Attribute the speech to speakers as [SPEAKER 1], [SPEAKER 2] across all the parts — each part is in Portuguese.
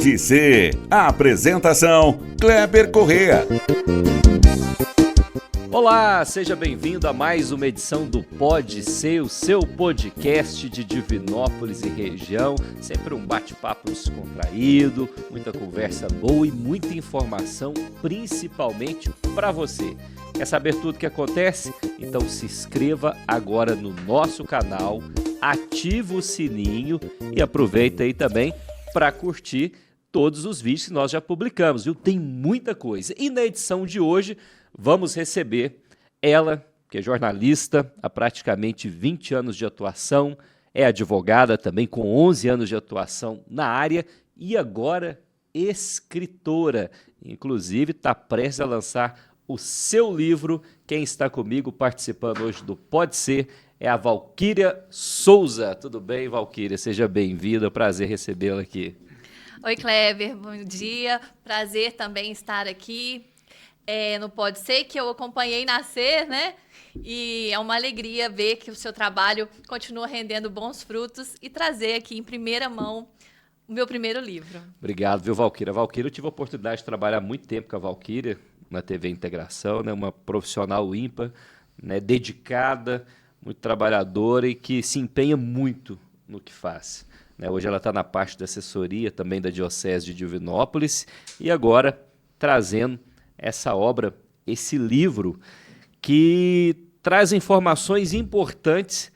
[SPEAKER 1] Pode Ser. A apresentação, Kleber Correa.
[SPEAKER 2] Olá, seja bem-vindo a mais uma edição do Pode Ser, o seu podcast de Divinópolis e região. Sempre um bate-papo descontraído, muita conversa boa e muita informação, principalmente para você. Quer saber tudo o que acontece? Então se inscreva agora no nosso canal, ativa o sininho e aproveita aí também para curtir todos os vídeos que nós já publicamos, viu? Tem muita coisa. E na edição de hoje vamos receber ela, que é jornalista há praticamente 20 anos de atuação, é advogada também com 11 anos de atuação na área e agora escritora. Inclusive está prestes a lançar o seu livro. Quem está comigo participando hoje do Pode Ser é a Valquíria Souza. Tudo bem, Valquíria? Seja bem-vinda, prazer recebê-la aqui.
[SPEAKER 3] Oi, Kleber, bom dia. Prazer também estar aqui. No Pode Ser, que eu acompanhei nascer, né? E é uma alegria ver que o seu trabalho continua rendendo bons frutos e trazer aqui em primeira mão o meu primeiro livro.
[SPEAKER 2] Obrigado, viu, Valquíria? Valquíria, eu tive a oportunidade de trabalhar muito tempo com a Valquíria na TV Integração, né? Uma profissional ímpar, né? Dedicada, muito trabalhadora e que se empenha muito no que faz. Né? Hoje ela está na parte da assessoria também da Diocese de Divinópolis e agora trazendo essa obra, esse livro, que traz informações importantes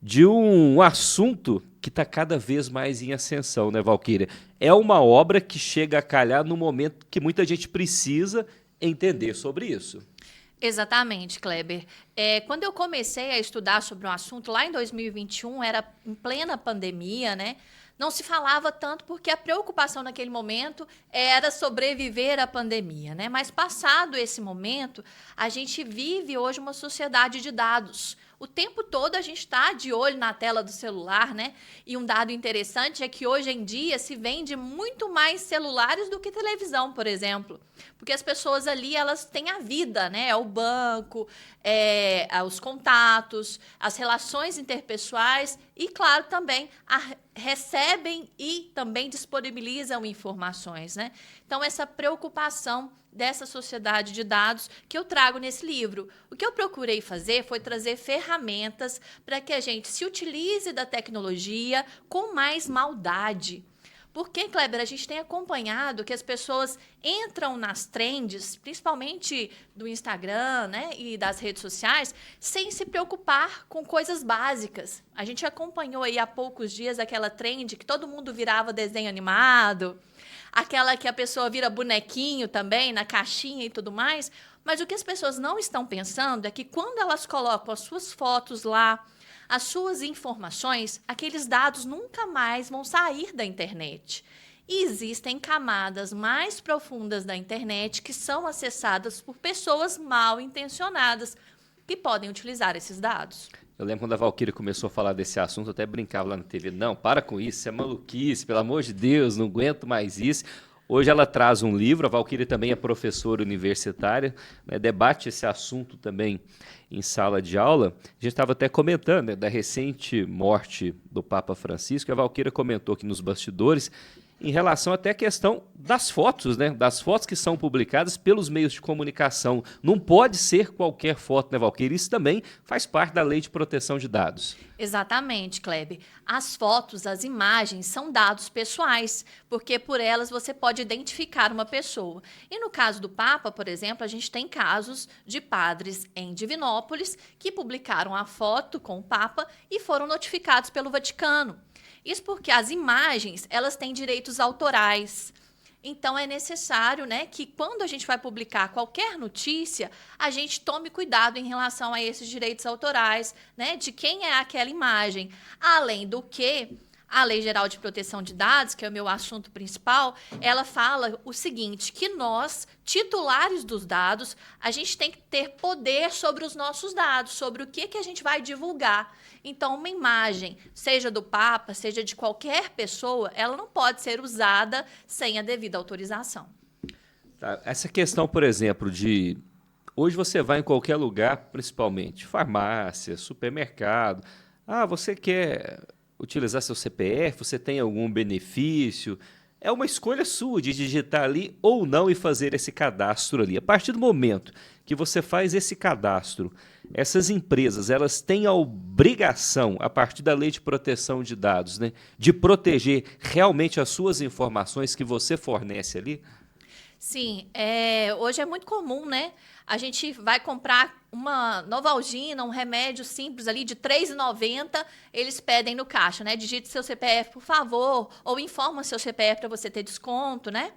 [SPEAKER 2] de um assunto que está cada vez mais em ascensão, né, Valquíria? É uma obra que chega a calhar no momento que muita gente precisa entender sobre isso.
[SPEAKER 3] Exatamente, Kleber. Quando eu comecei a estudar sobre o assunto, lá em 2021, era em plena pandemia, né? Não se falava tanto porque a preocupação naquele momento era sobreviver à pandemia, né? Mas passado esse momento, a gente vive hoje uma sociedade de dados. O tempo todo a gente está de olho na tela do celular, né? E um dado interessante é que hoje em dia se vende muito mais celulares do que televisão, por exemplo. Porque as pessoas ali, elas têm a vida, né? É o banco, os contatos, as relações interpessoais e, claro, também recebem e também disponibilizam informações, né? Então, essa preocupação dessa sociedade de dados que eu trago nesse livro. O que eu procurei fazer foi trazer ferramentas para que a gente se utilize da tecnologia com mais maldade. Porque, Kleber, a gente tem acompanhado que as pessoas entram nas trends, principalmente do Instagram, né, e das redes sociais, sem se preocupar com coisas básicas. A gente acompanhou aí há poucos dias aquela trend que todo mundo virava desenho animado, aquela que a pessoa vira bonequinho também, na caixinha e tudo mais. Mas o que as pessoas não estão pensando é que quando elas colocam as suas fotos lá, as suas informações, aqueles dados nunca mais vão sair da internet. E existem camadas mais profundas da internet que são acessadas por pessoas mal intencionadas que podem utilizar esses dados.
[SPEAKER 2] Eu lembro quando a Valquíria começou a falar desse assunto, eu até brincava lá na TV, não, para com isso, isso é maluquice, pelo amor de Deus, não aguento mais isso. Hoje ela traz um livro, a Valquíria também é professora universitária, né, debate esse assunto também em sala de aula. A gente estava até comentando, né, da recente morte do Papa Francisco, a Valquíria comentou aqui nos bastidores, em relação até à questão das fotos, né? Das fotos que são publicadas pelos meios de comunicação. Não pode ser qualquer foto, né, Valquíria? Isso também faz parte da Lei de Proteção de Dados.
[SPEAKER 3] Exatamente, Kleber. As fotos, as imagens são dados pessoais, porque por elas você pode identificar uma pessoa. E no caso do Papa, por exemplo, a gente tem casos de padres em Divinópolis que publicaram a foto com o Papa e foram notificados pelo Vaticano. Isso porque as imagens, elas têm direitos autorais. Então, é necessário, né, que quando a gente vai publicar qualquer notícia, a gente tome cuidado em relação a esses direitos autorais, né, de quem é aquela imagem. Além do que, a Lei Geral de Proteção de Dados, que é o meu assunto principal, ela fala o seguinte, que nós, titulares dos dados, a gente tem que ter poder sobre os nossos dados, sobre o que a gente vai divulgar. Então, uma imagem, seja do Papa, seja de qualquer pessoa, ela não pode ser usada sem a devida autorização.
[SPEAKER 2] Tá. Essa questão, por exemplo, de... Hoje você vai em qualquer lugar, principalmente farmácia, supermercado. Ah, você quer utilizar seu CPF? Você tem algum benefício? é uma escolha sua de digitar ali ou não e fazer esse cadastro ali. A partir do momento que você faz esse cadastro, essas empresas, elas têm a obrigação, a partir da Lei de Proteção de Dados, né, de proteger realmente as suas informações que você fornece ali?
[SPEAKER 3] Sim, hoje é muito comum, né? A gente vai comprar uma Novalgina, um remédio simples ali de R$ 3,90, eles pedem no caixa, né? Digite seu CPF, por favor, ou informa seu CPF para você ter desconto, né?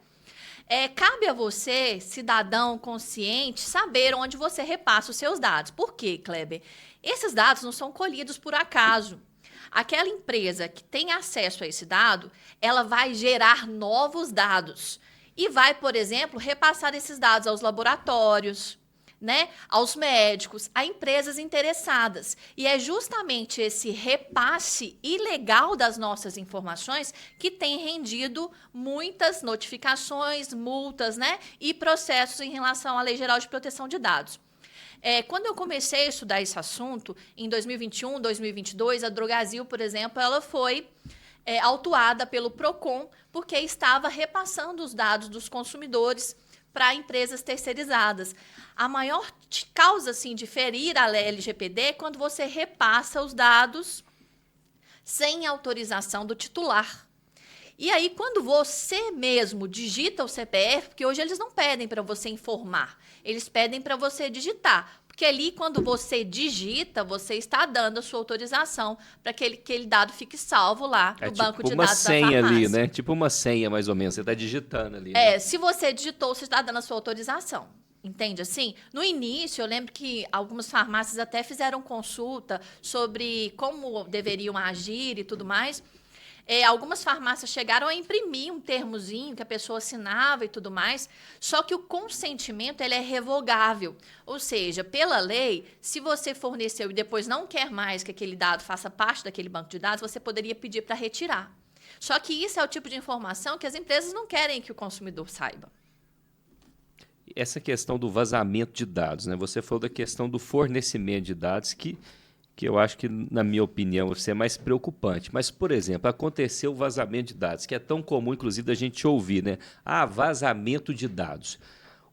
[SPEAKER 3] Cabe a você, cidadão consciente, saber onde você repassa os seus dados. Por quê, Kleber? Esses dados não são colhidos por acaso. Aquela empresa que tem acesso a esse dado, ela vai gerar novos dados. E vai, por exemplo, repassar esses dados aos laboratórios, né, aos médicos, a empresas interessadas. E é justamente esse repasse ilegal das nossas informações que tem rendido muitas notificações, multas, né, e processos em relação à Lei Geral de Proteção de Dados. Quando eu comecei a estudar esse assunto, em 2021, 2022, a Drogasil, por exemplo, ela foi autuada pelo PROCON, porque estava repassando os dados dos consumidores para empresas terceirizadas. A maior causa assim, de ferir a LGPD é quando você repassa os dados sem autorização do titular. E aí, quando você mesmo digita o CPF, porque hoje eles não pedem para você informar, eles pedem para você digitar. Porque ali, quando você digita, você está dando a sua autorização para que aquele dado fique salvo lá no banco de dados da farmácia.
[SPEAKER 2] Tipo uma senha ali, né? Tipo uma senha, mais ou menos. Você está digitando ali. Né?
[SPEAKER 3] Se você digitou, você está dando a sua autorização. Entende assim? No início, eu lembro que algumas farmácias até fizeram consulta sobre como deveriam agir e tudo mais. Algumas farmácias chegaram a imprimir um termozinho que a pessoa assinava e tudo mais, só que o consentimento ele é revogável. Ou seja, pela lei, se você forneceu e depois não quer mais que aquele dado faça parte daquele banco de dados, você poderia pedir para retirar. Só que isso é o tipo de informação que as empresas não querem que o consumidor saiba.
[SPEAKER 2] Essa questão do vazamento de dados, né? Você falou da questão do fornecimento de dados que eu acho que, na minha opinião, é mais preocupante. Mas, por exemplo, aconteceu o vazamento de dados, que é tão comum, inclusive, da gente ouvir, né? Vazamento de dados.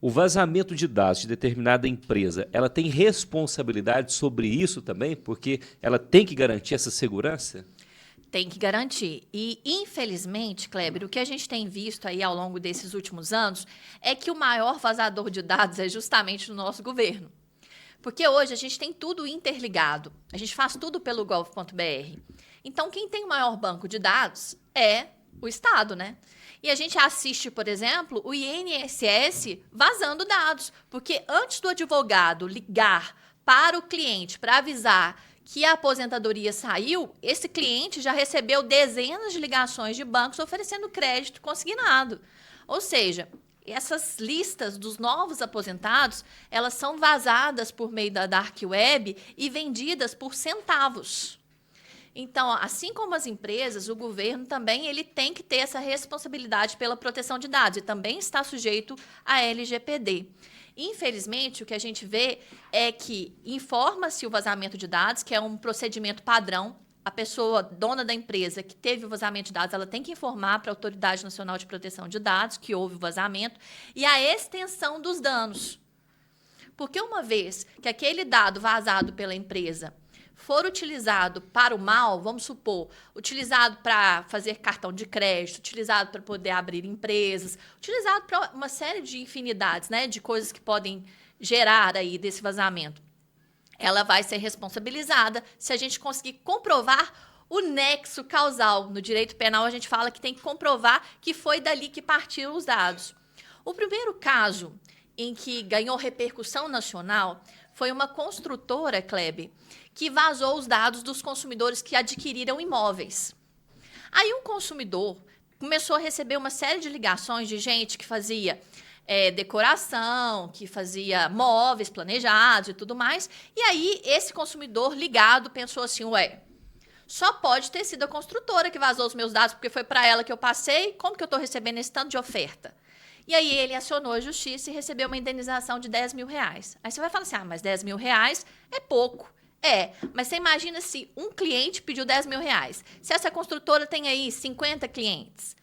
[SPEAKER 2] O vazamento de dados de determinada empresa, ela tem responsabilidade sobre isso também? Porque ela tem que garantir essa segurança?
[SPEAKER 3] Tem que garantir. E, infelizmente, Kleber, o que a gente tem visto aí ao longo desses últimos anos é que o maior vazador de dados é justamente o nosso governo. Porque hoje a gente tem tudo interligado, a gente faz tudo pelo gov.br. Então, quem tem o maior banco de dados é o Estado, né? E a gente assiste, por exemplo, o INSS vazando dados, porque antes do advogado ligar para o cliente para avisar que a aposentadoria saiu, esse cliente já recebeu dezenas de ligações de bancos oferecendo crédito consignado. Ou seja, essas listas dos novos aposentados, elas são vazadas por meio da Dark Web e vendidas por centavos. Então, assim como as empresas, o governo também ele tem que ter essa responsabilidade pela proteção de dados e também está sujeito à LGPD. Infelizmente, o que a gente vê é que informa-se o vazamento de dados, que é um procedimento padrão. A pessoa dona da empresa que teve o vazamento de dados, ela tem que informar para a Autoridade Nacional de Proteção de Dados que houve o vazamento e a extensão dos danos. Porque uma vez que aquele dado vazado pela empresa for utilizado para o mal, vamos supor, utilizado para fazer cartão de crédito, utilizado para poder abrir empresas, utilizado para uma série de infinidades, né, de coisas que podem gerar aí desse vazamento. Ela vai ser responsabilizada se a gente conseguir comprovar o nexo causal. No direito penal, a gente fala que tem que comprovar que foi dali que partiram os dados. O primeiro caso em que ganhou repercussão nacional foi uma construtora, Kleber, que vazou os dados dos consumidores que adquiriram imóveis. Aí um consumidor começou a receber uma série de ligações de gente que fazia decoração, que fazia móveis planejados e tudo mais. E aí, esse consumidor ligado pensou assim, só pode ter sido a construtora que vazou os meus dados, porque foi para ela que eu passei, como que eu estou recebendo esse tanto de oferta? E aí, ele acionou a justiça e recebeu uma indenização de R$10 mil. Aí você vai falar assim, mas R$10 mil é pouco. Mas você imagina se um cliente pediu R$10 mil. Se essa construtora tem aí 50 clientes,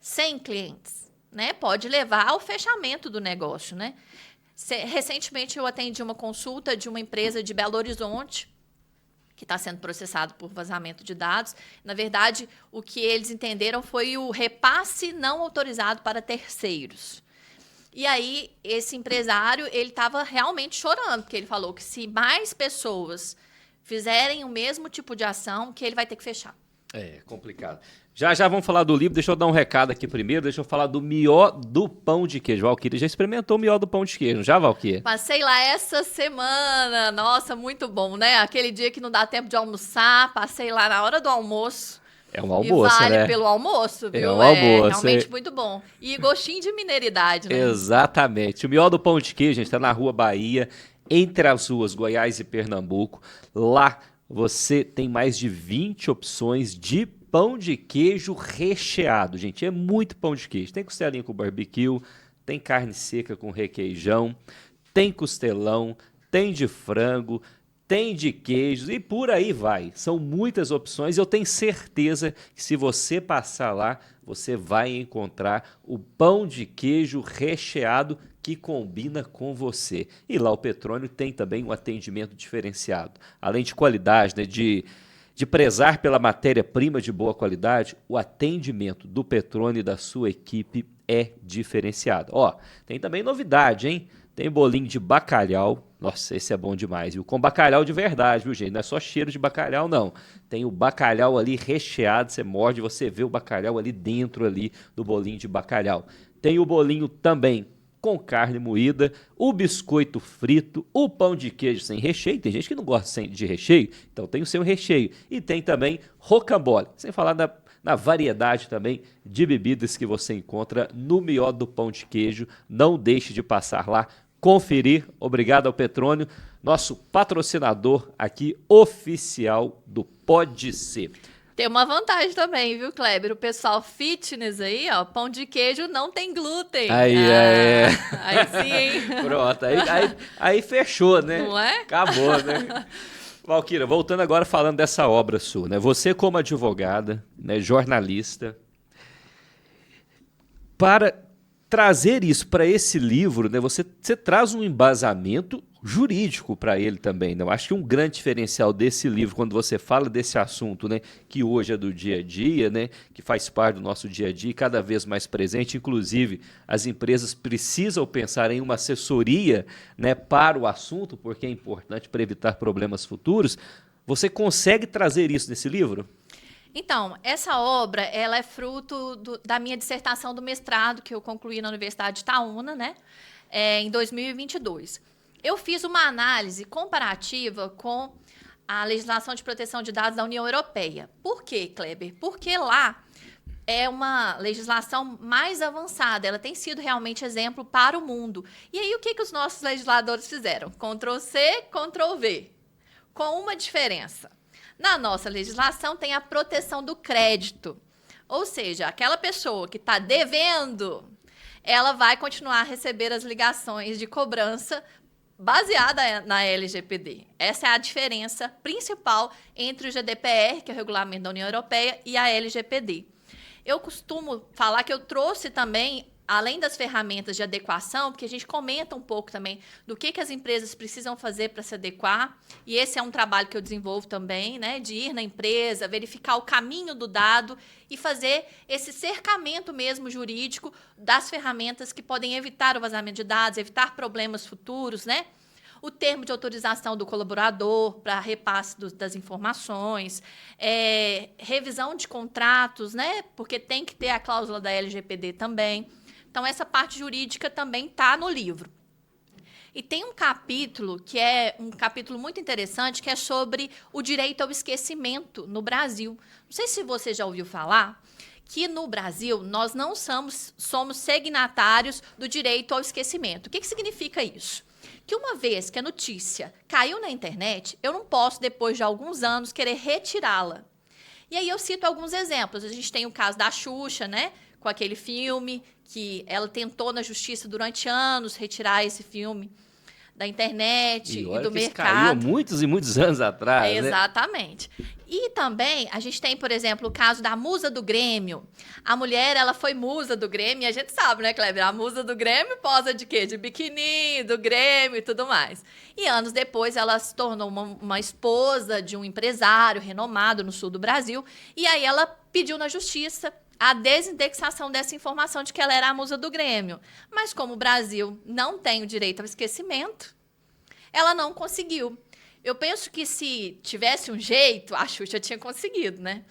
[SPEAKER 3] 100 clientes, né? Pode levar ao fechamento do negócio, né? Recentemente eu atendi uma consulta de uma empresa de Belo Horizonte que está sendo processado por vazamento de dados. Na verdade, o que eles entenderam foi o repasse não autorizado para terceiros. E aí, esse empresário, ele estava realmente chorando, porque ele falou que se mais pessoas fizerem o mesmo tipo de ação, que ele vai ter que fechar.
[SPEAKER 2] É complicado. Já vamos falar do livro. Deixa eu dar um recado aqui primeiro. Deixa eu falar do mió do pão de queijo. Valquíria já experimentou o mió do pão de queijo, já, Valquíria?
[SPEAKER 3] Passei lá essa semana. Nossa, muito bom, né? Aquele dia que não dá tempo de almoçar. Passei lá na hora do almoço.
[SPEAKER 2] É um almoço,
[SPEAKER 3] e vale
[SPEAKER 2] né?
[SPEAKER 3] pelo almoço, viu?
[SPEAKER 2] É um almoço.
[SPEAKER 3] Realmente muito bom. E gostinho de mineiridade, né?
[SPEAKER 2] Exatamente. O mió do pão de queijo, gente, está na Rua Bahia, entre as ruas Goiás e Pernambuco. Lá você tem mais de 20 opções de pão de queijo recheado, gente. É muito pão de queijo. Tem costelinha com barbecue, tem carne seca com requeijão, tem costelão, tem de frango, tem de queijos e por aí vai. São muitas opções e eu tenho certeza que se você passar lá, você vai encontrar o pão de queijo recheado que combina com você. E lá o Petrônio tem também um atendimento diferenciado. Além de qualidade, né, de prezar pela matéria-prima de boa qualidade, o atendimento do Petrônio e da sua equipe é diferenciado. Ó, tem também novidade, hein? Tem bolinho de bacalhau. Nossa, esse é bom demais, viu? Com bacalhau de verdade, viu, gente? Não é só cheiro de bacalhau, não. Tem o bacalhau ali recheado, você morde, você vê o bacalhau ali dentro ali do bolinho de bacalhau. Tem o bolinho também com carne moída, o biscoito frito, o pão de queijo sem recheio. Tem gente que não gosta de recheio, então tem o seu recheio. E tem também rocambole, sem falar na variedade também de bebidas que você encontra no mió do pão de queijo. Não deixe de passar lá, conferir. Obrigado ao Petrônio, nosso patrocinador aqui oficial do Pode Ser.
[SPEAKER 3] Tem uma vantagem também, viu, Kleber? O pessoal fitness aí, ó, pão de queijo não tem glúten.
[SPEAKER 2] Aí
[SPEAKER 3] sim, hein?
[SPEAKER 2] Pronto, aí fechou, né?
[SPEAKER 3] Não é?
[SPEAKER 2] Acabou, né? Valquíria, voltando agora falando dessa obra sua, né? Você como advogada, né, jornalista, para trazer isso para esse livro, né, você traz um embasamento jurídico para ele também, né? Eu acho que um grande diferencial desse livro, quando você fala desse assunto, né, que hoje é do dia a dia, né, que faz parte do nosso dia a dia, cada vez mais presente, inclusive as empresas precisam pensar em uma assessoria, né, para o assunto, porque é importante para evitar problemas futuros. Você consegue trazer isso nesse livro?
[SPEAKER 3] Então, essa obra, ela é fruto da minha dissertação do mestrado, que eu concluí na Universidade de Itaúna, né, em 2022. Eu fiz uma análise comparativa com a legislação de proteção de dados da União Europeia. Por quê, Kleber? Porque lá é uma legislação mais avançada, ela tem sido realmente exemplo para o mundo. E aí, o que os nossos legisladores fizeram? Ctrl+C, Ctrl+V, com uma diferença. Na nossa legislação tem a proteção do crédito, ou seja, aquela pessoa que está devendo, ela vai continuar a receber as ligações de cobrança baseada na LGPD. Essa é a diferença principal entre o GDPR, que é o Regulamento da União Europeia, e a LGPD. Eu costumo falar que eu trouxe também, além das ferramentas de adequação, porque a gente comenta um pouco também do que as empresas precisam fazer para se adequar, e esse é um trabalho que eu desenvolvo também, né, de ir na empresa, verificar o caminho do dado e fazer esse cercamento mesmo jurídico das ferramentas que podem evitar o vazamento de dados, evitar problemas futuros, né? O termo de autorização do colaborador para repasse das informações, revisão de contratos, né? Porque tem que ter a cláusula da LGPD também. Então, essa parte jurídica também está no livro. E tem um capítulo que é um capítulo muito interessante, que é sobre o direito ao esquecimento no Brasil. Não sei se você já ouviu falar que no Brasil nós não somos signatários do direito ao esquecimento. O que significa isso? Que uma vez que a notícia caiu na internet, eu não posso, depois de alguns anos, querer retirá-la. E aí eu cito alguns exemplos. A gente tem o caso da Xuxa, né? Com aquele filme que ela tentou na justiça durante anos retirar esse filme da internet e
[SPEAKER 2] olha
[SPEAKER 3] do
[SPEAKER 2] que isso
[SPEAKER 3] mercado.
[SPEAKER 2] caiu há muitos e muitos anos atrás, né?
[SPEAKER 3] Exatamente. E também a gente tem, por exemplo, o caso da musa do Grêmio. A mulher, ela foi musa do Grêmio, e a gente sabe, né, Kleber? A musa do Grêmio posa de quê? De biquíni, do Grêmio e tudo mais. E anos depois ela se tornou uma esposa de um empresário renomado no sul do Brasil. E aí ela pediu na justiça a desindexação dessa informação de que ela era a musa do Grêmio. Mas como o Brasil não tem o direito ao esquecimento, ela não conseguiu. Eu penso que se tivesse um jeito, a Xuxa tinha conseguido, né?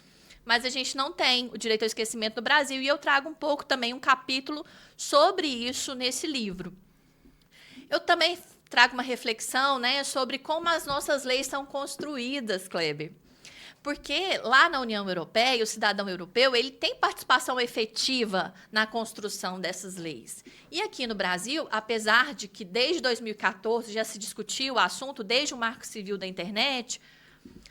[SPEAKER 3] Mas a gente não tem o direito ao esquecimento no Brasil e eu trago um pouco também um capítulo sobre isso nesse livro. Eu também trago uma reflexão, né, sobre como as nossas leis são construídas, Kleber. Porque lá na União Europeia, o cidadão europeu, ele tem participação efetiva na construção dessas leis. E aqui no Brasil, apesar de que desde 2014 já se discutiu o assunto, desde o Marco Civil da Internet,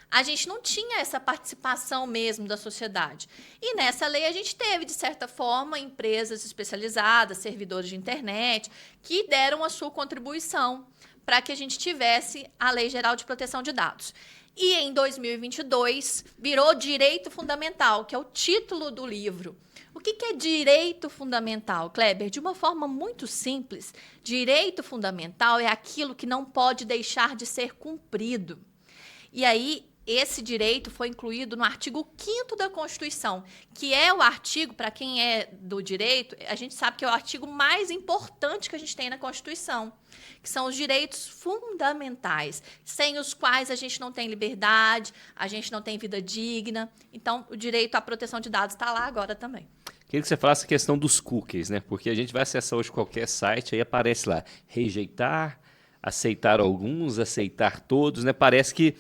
[SPEAKER 3] a gente não tinha essa participação mesmo da sociedade. E nessa lei a gente teve, de certa forma, empresas especializadas, servidores de internet, que deram a sua contribuição para que a gente tivesse a Lei Geral de Proteção de Dados. E em 2022 virou direito fundamental, que é o título do livro. O que é direito fundamental, Kleber? De uma forma muito simples, direito fundamental é aquilo que não pode deixar de ser cumprido. E aí, esse direito foi incluído no artigo 5º da Constituição, que é o artigo, para quem é do direito, a gente sabe que é o artigo mais importante que a gente tem na Constituição, que são os direitos fundamentais, sem os quais a gente não tem liberdade, a gente não tem vida digna. Então, o direito à proteção de dados está lá agora também.
[SPEAKER 2] Queria que você falasse a questão dos cookies, né? Porque a gente vai acessar hoje qualquer site, aí aparece lá, rejeitar, aceitar alguns, aceitar todos, né? Parece que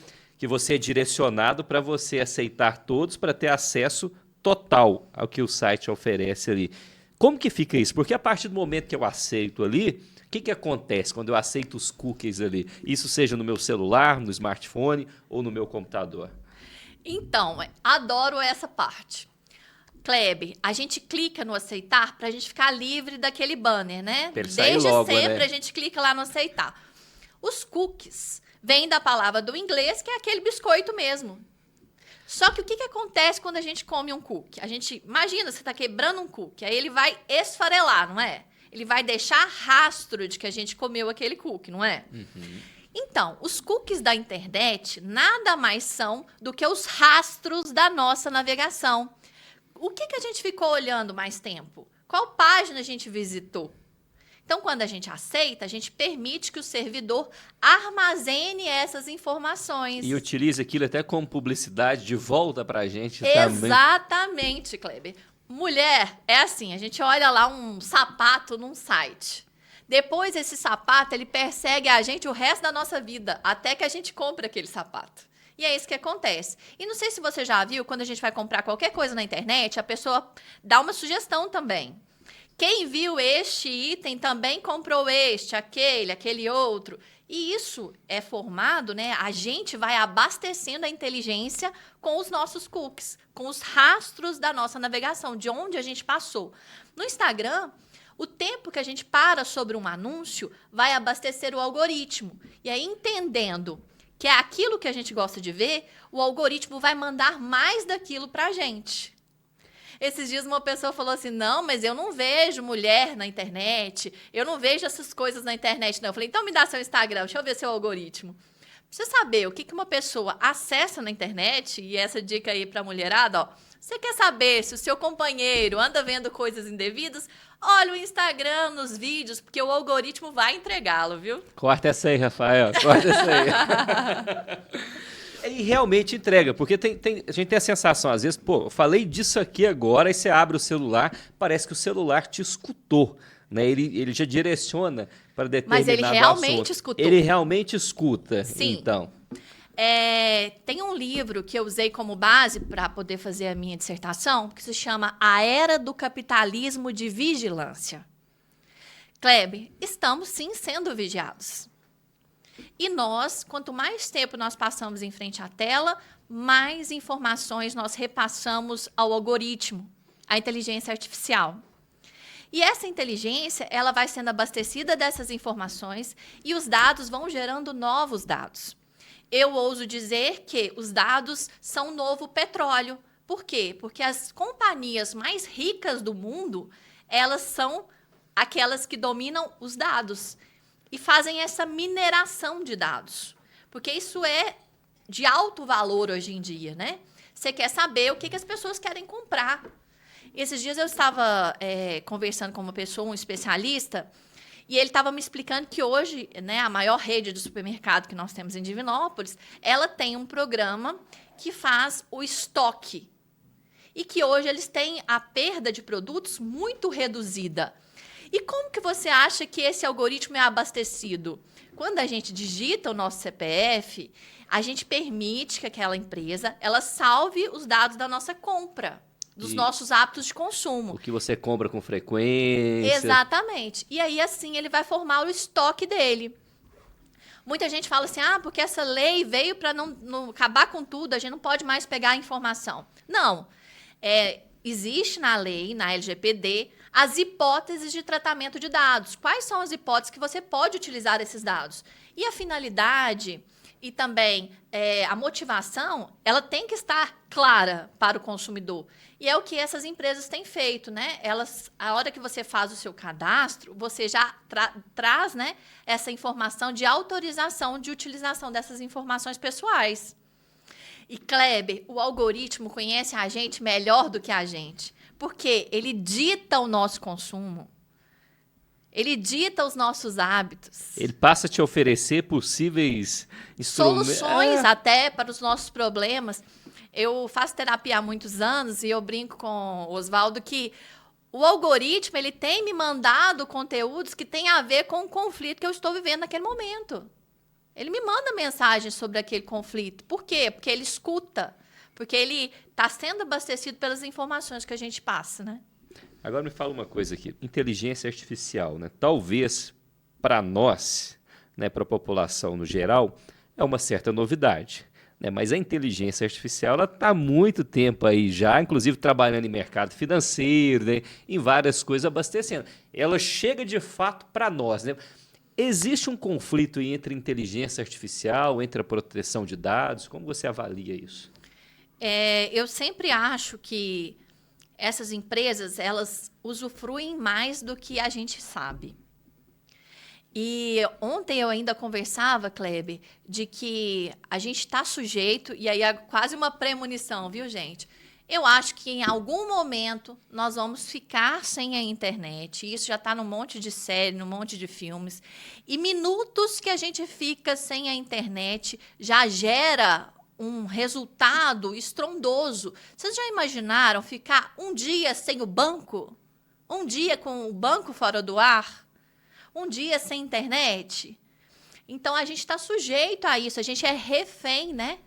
[SPEAKER 2] você é direcionado para você aceitar todos para ter acesso total ao que o site oferece ali. Como que fica isso? Porque a partir do momento que eu aceito ali, o que acontece quando eu aceito os cookies ali? Isso seja no meu celular, no smartphone ou no meu computador?
[SPEAKER 3] Então, adoro essa parte. Kleber, a gente clica no aceitar para a gente ficar livre daquele banner, né? Desde
[SPEAKER 2] logo,
[SPEAKER 3] sempre,
[SPEAKER 2] né?
[SPEAKER 3] a gente clica lá no aceitar. Os cookies vêm da palavra do inglês, que é aquele biscoito mesmo. Só que o que acontece quando a gente come um cookie? A gente, imagina, você está quebrando um cookie, aí ele vai esfarelar, não é? Ele vai deixar rastro de que a gente comeu aquele cookie, não é? Uhum. Então, os cookies da internet nada mais são do que os rastros da nossa navegação. O que a gente ficou olhando mais tempo? Qual página a gente visitou? Então, quando a gente aceita, a gente permite que o servidor armazene essas informações.
[SPEAKER 2] E utiliza aquilo até como publicidade de volta para a gente também.
[SPEAKER 3] Exatamente, Kleber. Mulher, é assim, a gente olha lá um sapato num site. Depois, esse sapato, ele persegue a gente o resto da nossa vida, até que a gente compra aquele sapato. E é isso que acontece. E não sei se você já viu, quando a gente vai comprar qualquer coisa na internet, a pessoa dá uma sugestão também. Quem viu este item também comprou este, aquele outro. E isso é formado, né? A gente vai abastecendo a inteligência com os nossos cookies, com os rastros da nossa navegação, de onde a gente passou. No Instagram, o tempo que a gente para sobre um anúncio vai abastecer o algoritmo. E aí, entendendo que é aquilo que a gente gosta de ver, o algoritmo vai mandar mais daquilo para a gente. Esses dias uma pessoa falou assim, não, mas eu não vejo mulher na internet, eu não vejo essas coisas na internet, não. Eu falei, então me dá seu Instagram, deixa eu ver seu algoritmo. Pra você saber o que uma pessoa acessa na internet, e essa dica aí pra mulherada, ó, você quer saber se o seu companheiro anda vendo coisas indevidas? Olha o Instagram nos vídeos, porque o algoritmo vai entregá-lo, viu?
[SPEAKER 2] Corta essa aí, Rafael, corta essa aí. E realmente entrega, porque a gente tem a sensação, às vezes, pô, eu falei disso aqui agora, aí você abre o celular, parece que o celular te escutou, né? Ele já direciona para determinado assunto. Mas ele realmente escutou. Ele realmente escuta,
[SPEAKER 3] sim.
[SPEAKER 2] Então.
[SPEAKER 3] Tem um livro que eu usei como base para poder fazer a minha dissertação, que se chama A Era do Capitalismo de Vigilância. Kleber, estamos sim sendo vigiados. E nós, quanto mais tempo nós passamos em frente à tela, mais informações nós repassamos ao algoritmo, à inteligência artificial. E essa inteligência, ela vai sendo abastecida dessas informações e os dados vão gerando novos dados. Eu ouso dizer que os dados são o novo petróleo. Por quê? Porque as companhias mais ricas do mundo, elas são aquelas que dominam os dados e fazem essa mineração de dados. Porque isso é de alto valor hoje em dia, né? Você quer saber o que as pessoas querem comprar. Esses dias eu estava conversando com uma pessoa, um especialista, e ele estava me explicando que hoje, né, a maior rede de supermercado que nós temos em Divinópolis, ela tem um programa que faz o estoque. E que hoje eles têm a perda de produtos muito reduzida. E como que você acha que esse algoritmo é abastecido? Quando a gente digita o nosso CPF, a gente permite que aquela empresa ela salve os dados da nossa compra, dos nossos hábitos de consumo.
[SPEAKER 2] O que você compra com frequência.
[SPEAKER 3] Exatamente. E aí, assim, ele vai formar o estoque dele. Muita gente fala assim, porque essa lei veio para não acabar com tudo, a gente não pode mais pegar a informação. Não. Existe na lei, na LGPD, as hipóteses de tratamento de dados. Quais são as hipóteses que você pode utilizar esses dados? E a finalidade e também a motivação, ela tem que estar clara para o consumidor. E é o que essas empresas têm feito, né? A hora que você faz o seu cadastro, você já traz, né, essa informação de autorização de utilização dessas informações pessoais. E, Kleber, o algoritmo conhece a gente melhor do que a gente, porque ele dita o nosso consumo, ele dita os nossos hábitos.
[SPEAKER 2] Ele passa a te oferecer possíveis
[SPEAKER 3] soluções até para os nossos problemas. Eu faço terapia há muitos anos e eu brinco com o Oswaldo que o algoritmo ele tem me mandado conteúdos que têm a ver com o conflito que eu estou vivendo naquele momento. Ele me manda mensagens sobre aquele conflito. Por quê? Porque ele escuta. Porque ele está sendo abastecido pelas informações que a gente passa, né?
[SPEAKER 2] Agora me fala uma coisa aqui. Inteligência artificial, né? Talvez para nós, né, para a população no geral, é uma certa novidade. Né? Mas a inteligência artificial está há muito tempo aí já, inclusive trabalhando em mercado financeiro, né, em várias coisas, abastecendo. Ela chega de fato para nós, né? Existe um conflito entre inteligência artificial, entre a proteção de dados? Como você avalia isso?
[SPEAKER 3] Eu sempre acho que essas empresas, elas usufruem mais do que a gente sabe. E ontem eu ainda conversava, Kleber, de que a gente está sujeito, e aí é quase uma premonição, viu, gente? Eu acho que em algum momento nós vamos ficar sem a internet. Isso já está num monte de série, num monte de filmes. E minutos que a gente fica sem a internet já gera um resultado estrondoso. Vocês já imaginaram ficar um dia sem o banco? Um dia com o banco fora do ar? Um dia sem internet? Então, a gente está sujeito a isso. A gente é refém, né,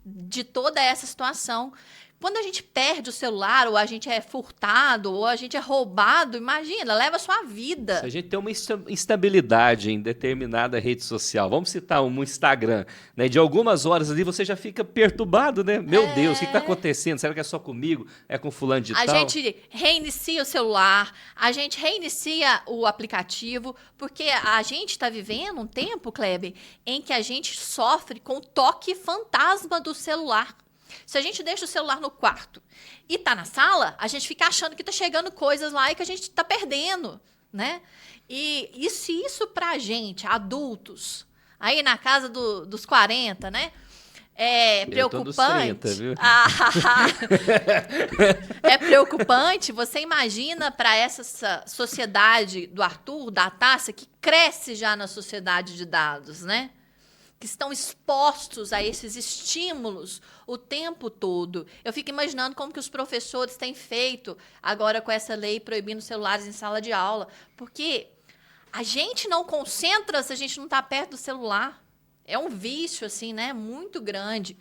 [SPEAKER 3] de toda essa situação. Quando a gente perde o celular, ou a gente é furtado, ou a gente é roubado, imagina, leva a sua vida.
[SPEAKER 2] Se a gente tem uma instabilidade em determinada rede social, vamos citar um Instagram, né? De algumas horas ali você já fica perturbado, né? Meu Deus, o que está acontecendo? Será que é só comigo? É com fulano de tal?
[SPEAKER 3] A gente reinicia o celular, a gente reinicia o aplicativo, porque a gente está vivendo um tempo, Kleber, em que a gente sofre com o toque fantasma do celular. Se a gente deixa o celular no quarto e tá na sala, a gente fica achando que tá chegando coisas lá e que a gente tá perdendo, né? E isso pra gente, adultos, aí na casa dos 40, né? É preocupante.
[SPEAKER 2] Eu tô nos 30, viu?
[SPEAKER 3] É preocupante. Você imagina para essa sociedade do Arthur, da Tássia, que cresce já na sociedade de dados, né? Que estão expostos a esses estímulos o tempo todo. Eu fico imaginando como que os professores têm feito agora com essa lei proibindo celulares em sala de aula, porque a gente não concentra se a gente não está perto do celular. É um vício, assim, né, muito grande.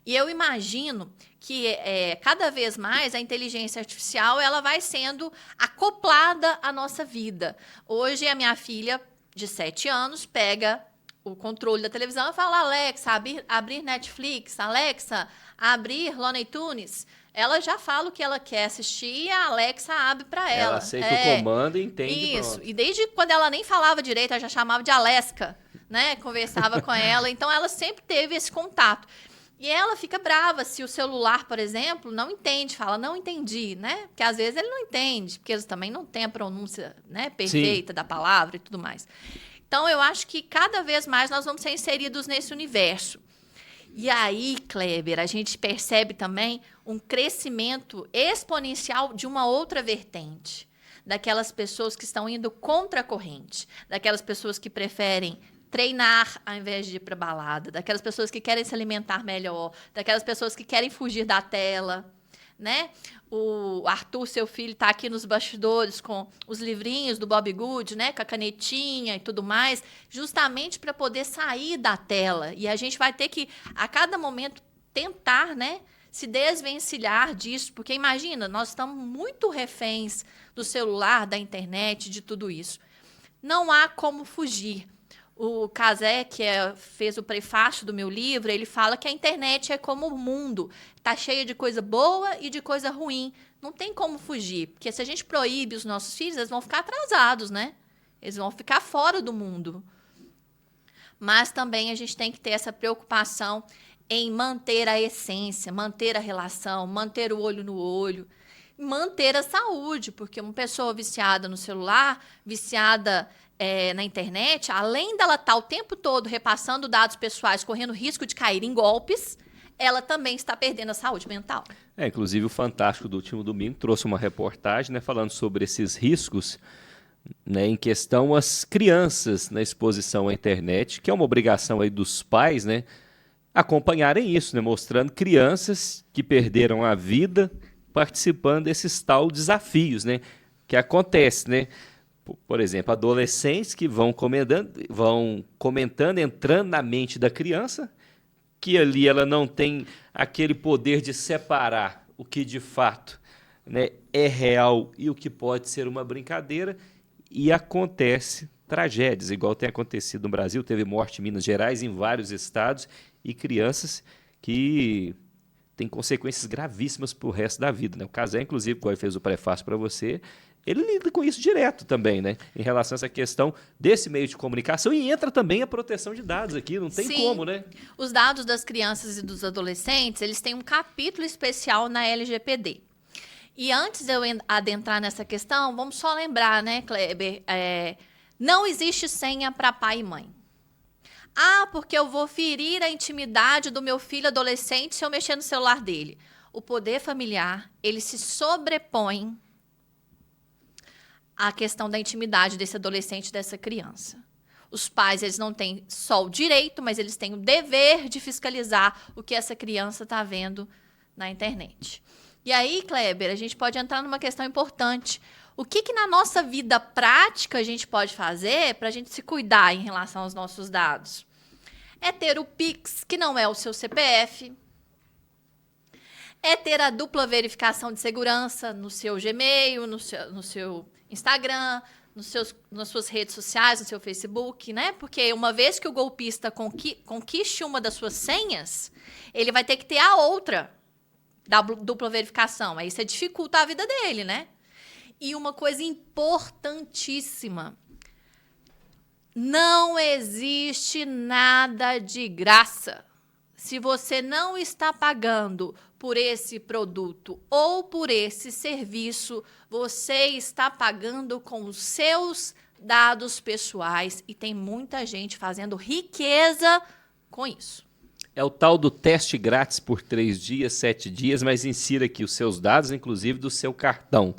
[SPEAKER 3] E eu imagino que cada vez mais a inteligência artificial ela vai sendo acoplada à nossa vida. Hoje a minha filha de 7 anos pega o controle da televisão e fala, Alexa, abrir Netflix, Alexa, abrir Looney Tunes. Ela já fala o que ela quer assistir e a Alexa abre para ela.
[SPEAKER 2] Ela aceita o comando e entende.
[SPEAKER 3] Isso.
[SPEAKER 2] Pronto.
[SPEAKER 3] E desde quando ela nem falava direito, ela já chamava de Alaska, né? Conversava com ela. Então, ela sempre teve esse contato. E ela fica brava se o celular, por exemplo, não entende. Fala, não entendi, né? Porque às vezes ele não entende, porque eles também não têm a pronúncia, né, perfeita da palavra e tudo mais. Então, eu acho que cada vez mais nós vamos ser inseridos nesse universo. E aí, Kleber, a gente percebe também um crescimento exponencial de uma outra vertente. Daquelas pessoas que estão indo contra a corrente. Daquelas pessoas que preferem treinar ao invés de ir para balada. Daquelas pessoas que querem se alimentar melhor. Daquelas pessoas que querem fugir da tela, né? O Arthur, seu filho, está aqui nos bastidores com os livrinhos do Bob Good, né? Com a canetinha e tudo mais, justamente para poder sair da tela. E a gente vai ter que, a cada momento, tentar, né, se desvencilhar disso. Porque, imagina, nós estamos muito reféns do celular, da internet, de tudo isso. Não há como fugir. O Casé, que fez o prefácio do meu livro, ele fala que a internet é como o mundo. Está cheia de coisa boa e de coisa ruim. Não tem como fugir. Porque se a gente proíbe os nossos filhos, eles vão ficar atrasados, né? Eles vão ficar fora do mundo. Mas também a gente tem que ter essa preocupação em manter a essência, manter a relação, manter o olho no olho, manter a saúde. Porque uma pessoa viciada no celular, viciada na internet, além dela estar o tempo todo repassando dados pessoais, correndo risco de cair em golpes, ela também está perdendo a saúde mental.
[SPEAKER 2] Inclusive o Fantástico do último domingo trouxe uma reportagem, né, falando sobre esses riscos, né, em questão às crianças na exposição à internet, que é uma obrigação aí dos pais, né, acompanharem isso, né, mostrando crianças que perderam a vida participando desses tal desafios, né, que acontece, né? Por exemplo, adolescentes que vão comentando, entrando na mente da criança, que ali ela não tem aquele poder de separar o que de fato, né, é real e o que pode ser uma brincadeira, e acontece tragédias, igual tem acontecido no Brasil, teve morte em Minas Gerais, em vários estados, e crianças que têm consequências gravíssimas para o resto da vida, né? O Casé, inclusive, quando ele fez o prefácio para você, ele lida com isso direto também, né? Em relação a essa questão desse meio de comunicação, e entra também a proteção de dados aqui, não tem como, né?
[SPEAKER 3] Os dados das crianças e dos adolescentes, eles têm um capítulo especial na LGPD. E antes de eu adentrar nessa questão, vamos só lembrar, né, Kleber? Não existe senha para pai e mãe. Porque eu vou ferir a intimidade do meu filho adolescente se eu mexer no celular dele. O poder familiar, ele se sobrepõe a questão da intimidade desse adolescente, dessa criança. Os pais, eles não têm só o direito, mas eles têm o dever de fiscalizar o que essa criança está vendo na internet. E aí, Kleber, a gente pode entrar numa questão importante. O que na nossa vida prática a gente pode fazer para a gente se cuidar em relação aos nossos dados? É ter o Pix, que não é o seu CPF. É ter a dupla verificação de segurança no seu Gmail, no seu Instagram, nas suas redes sociais, no seu Facebook, né? Porque uma vez que o golpista conquiste uma das suas senhas, ele vai ter que ter a outra da dupla verificação. Aí você dificulta a vida dele, né? E uma coisa importantíssima: não existe nada de graça. Se você não está pagando por esse produto ou por esse serviço, você está pagando com os seus dados pessoais, e tem muita gente fazendo riqueza com isso.
[SPEAKER 2] É o tal do teste grátis por 3 dias, 7 dias, mas insira aqui os seus dados, inclusive do seu cartão.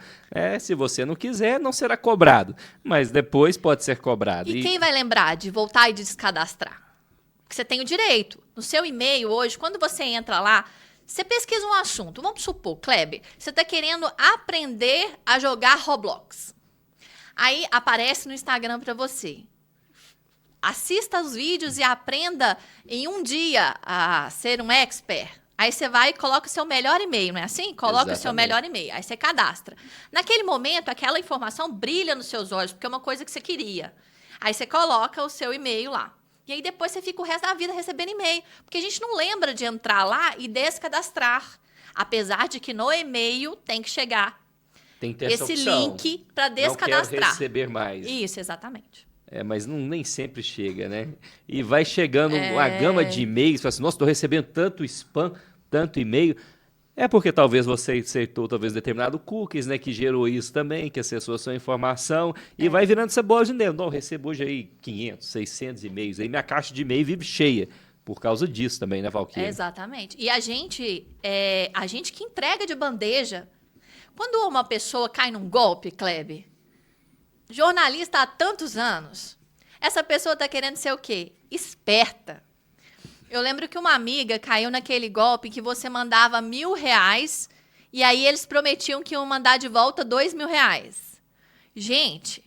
[SPEAKER 2] Se você não quiser, não será cobrado, mas depois pode ser cobrado.
[SPEAKER 3] E quem vai lembrar de voltar e de descadastrar? Porque você tem o direito. No seu e-mail hoje, quando você entra lá, você pesquisa um assunto. Vamos supor, Kleber, você está querendo aprender a jogar Roblox. Aí aparece no Instagram para você. Assista os vídeos e aprenda em um dia a ser um expert. Aí você vai e coloca o seu melhor e-mail, não é assim? Coloca o seu melhor e-mail. Aí você cadastra. Naquele momento, aquela informação brilha nos seus olhos, porque é uma coisa que você queria. Aí você coloca o seu e-mail lá. E aí depois você fica o resto da vida recebendo e-mail. Porque a gente não lembra de entrar lá e descadastrar. Apesar de que no e-mail tem que chegar
[SPEAKER 2] Tem que ter essa
[SPEAKER 3] esse
[SPEAKER 2] opção.
[SPEAKER 3] link para
[SPEAKER 2] Não quero
[SPEAKER 3] descadastrar.
[SPEAKER 2] receber mais.
[SPEAKER 3] Isso, exatamente.
[SPEAKER 2] Mas nem sempre chega, né? E vai chegando uma gama de e-mails, fala assim, nossa, estou recebendo tanto spam, tanto e-mail. É porque talvez você aceitou talvez determinado cookies, né, que gerou isso também, que acessou a sua informação, e vai virando essa bola de neve. Não, eu recebo hoje aí 500, 600 e-mails, aí minha caixa de e-mail vive cheia. Por causa disso também, né, Valquíria?
[SPEAKER 3] Exatamente. E a gente que entrega de bandeja. Quando uma pessoa cai num golpe, Kleber, jornalista há tantos anos, essa pessoa está querendo ser o quê? Esperta. Eu lembro que uma amiga caiu naquele golpe que você mandava R$1.000 e aí eles prometiam que iam mandar de volta R$2.000. Gente,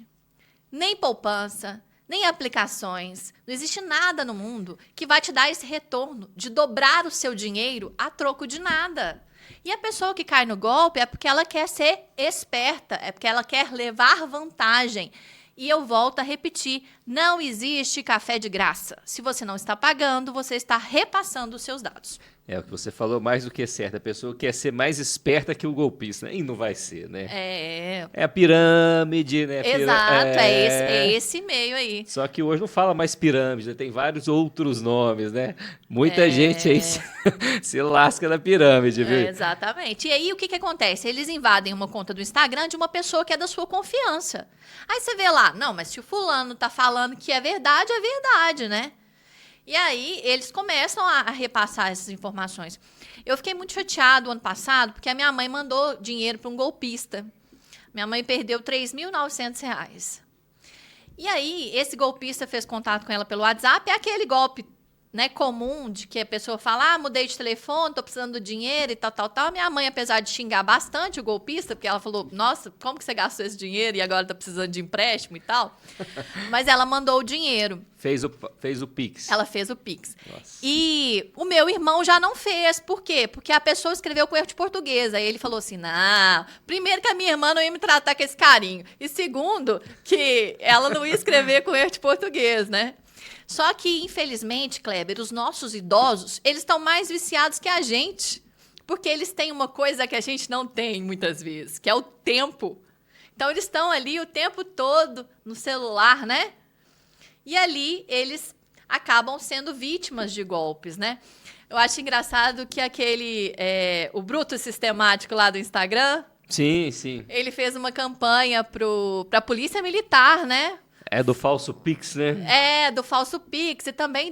[SPEAKER 3] nem poupança, nem aplicações, não existe nada no mundo que vai te dar esse retorno de dobrar o seu dinheiro a troco de nada. E a pessoa que cai no golpe é porque ela quer ser esperta, é porque ela quer levar vantagem. E eu volto a repetir, não existe café de graça. Se você não está pagando, você está repassando os seus dados.
[SPEAKER 2] É o que você falou, mais do que certo. A pessoa quer ser mais esperta que o golpista, né? E não vai ser, né? É a pirâmide, né?
[SPEAKER 3] Exato, é esse meio aí.
[SPEAKER 2] Só que hoje não fala mais pirâmide, né? Tem vários outros nomes, né? Muita gente aí se lasca na pirâmide, viu?
[SPEAKER 3] Exatamente. E aí, o que acontece? Eles invadem uma conta do Instagram de uma pessoa que é da sua confiança. Aí você vê lá, não, mas se o fulano tá falando que é verdade, né? E aí, eles começam a repassar essas informações. Eu fiquei muito chateado ano passado, porque a minha mãe mandou dinheiro para um golpista. Minha mãe perdeu R$3.900. E aí, esse golpista fez contato com ela pelo WhatsApp. É aquele golpe, né, comum de que a pessoa fala, mudei de telefone, tô precisando do dinheiro e tal. Minha mãe, apesar de xingar bastante o golpista, porque ela falou, nossa, como que você gastou esse dinheiro e agora tá precisando de empréstimo e tal? Mas ela mandou o dinheiro.
[SPEAKER 2] Fez o Pix.
[SPEAKER 3] Ela fez o Pix.
[SPEAKER 2] Nossa.
[SPEAKER 3] E o meu irmão já não fez. Por quê? Porque a pessoa escreveu com erro de português. Aí ele falou assim, não, primeiro que a minha irmã não ia me tratar com esse carinho. E segundo, que ela não ia escrever com erro de português, né? Só que, infelizmente, Kleber, os nossos idosos, eles estão mais viciados que a gente. Porque eles têm uma coisa que a gente não tem, muitas vezes, que é o tempo. Então, eles estão ali o tempo todo no celular, né? E ali, eles acabam sendo vítimas de golpes, né? Eu acho engraçado que o Bruto Sistemático lá do Instagram...
[SPEAKER 2] Sim.
[SPEAKER 3] Ele fez uma campanha para a Polícia Militar, né?
[SPEAKER 2] É do falso Pix, né?
[SPEAKER 3] Do falso Pix e também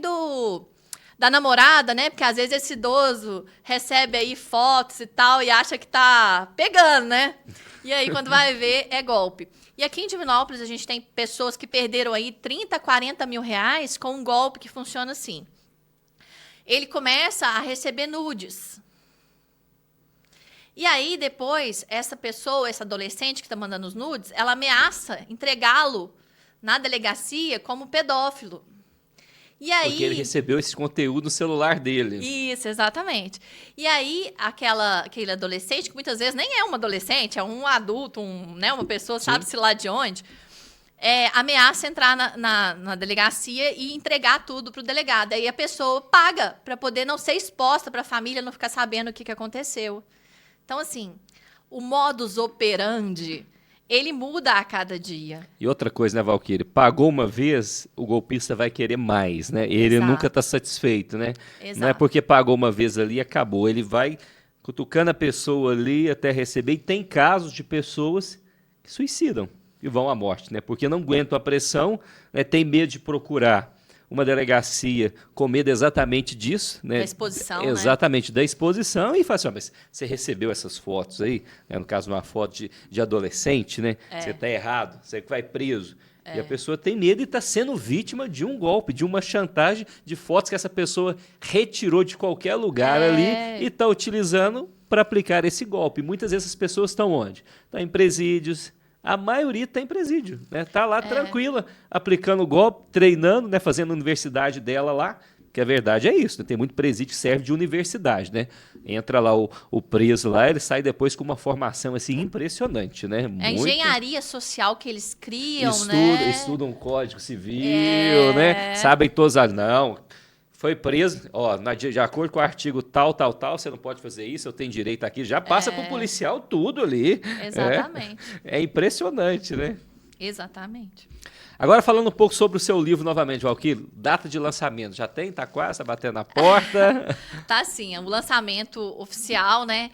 [SPEAKER 3] da namorada, né? Porque às vezes esse idoso recebe aí fotos e tal e acha que tá pegando, né? E aí quando vai ver é golpe. E aqui em Divinópolis a gente tem pessoas que perderam aí 30, 40 mil reais com um golpe que funciona assim. Ele começa a receber nudes. E aí depois essa pessoa, essa adolescente que está mandando os nudes, ela ameaça entregá-lo na delegacia como pedófilo. E aí,
[SPEAKER 2] porque ele recebeu esse conteúdo no celular dele.
[SPEAKER 3] Isso, exatamente. E aí, aquele adolescente, que muitas vezes nem é um adolescente, é um adulto, uma pessoa, sabe-se lá de onde, ameaça entrar na delegacia e entregar tudo para o delegado. Aí a pessoa paga para poder não ser exposta, para a família não ficar sabendo o que aconteceu. Então, assim, o modus operandi... ele muda a cada dia.
[SPEAKER 2] E outra coisa, né, Valquíria? Pagou uma vez, o golpista vai querer mais, né? Ele
[SPEAKER 3] Exato.
[SPEAKER 2] nunca está satisfeito, né?
[SPEAKER 3] Exato.
[SPEAKER 2] Não é porque pagou uma vez ali e acabou. Ele vai cutucando a pessoa ali até receber. E tem casos de pessoas que suicidam e vão à morte, né? Porque não aguentam a pressão, né? Tem medo de procurar uma delegacia com medo exatamente disso, né?
[SPEAKER 3] Da exposição,
[SPEAKER 2] exatamente, da exposição, e fala assim, mas você recebeu essas fotos aí, né? No caso, uma foto de adolescente, né? Você está errado, você vai preso. E a pessoa tem medo e está sendo vítima de um golpe, de uma chantagem de fotos que essa pessoa retirou de qualquer lugar ali e está utilizando para aplicar esse golpe. Muitas vezes as pessoas estão onde? Estão em presídios. A maioria está em presídio, né? Está lá tranquila, aplicando o golpe, treinando, né? Fazendo a universidade dela lá, que a verdade é isso, né? Tem muito presídio que serve de universidade, né? Entra lá o preso lá, ele sai depois com uma formação assim impressionante, né?
[SPEAKER 3] É engenharia social que eles criam, né?
[SPEAKER 2] Estudam código civil, né? Sabem todos não. Foi preso, ó, de acordo com o artigo tal, você não pode fazer isso, eu tenho direito aqui, já passa pro policial tudo ali.
[SPEAKER 3] Exatamente.
[SPEAKER 2] É impressionante, né?
[SPEAKER 3] Exatamente.
[SPEAKER 2] Agora falando um pouco sobre o seu livro novamente, Valquíria, data de lançamento, já tem? Tá quase, tá batendo na porta?
[SPEAKER 3] Tá sim, o lançamento oficial, né,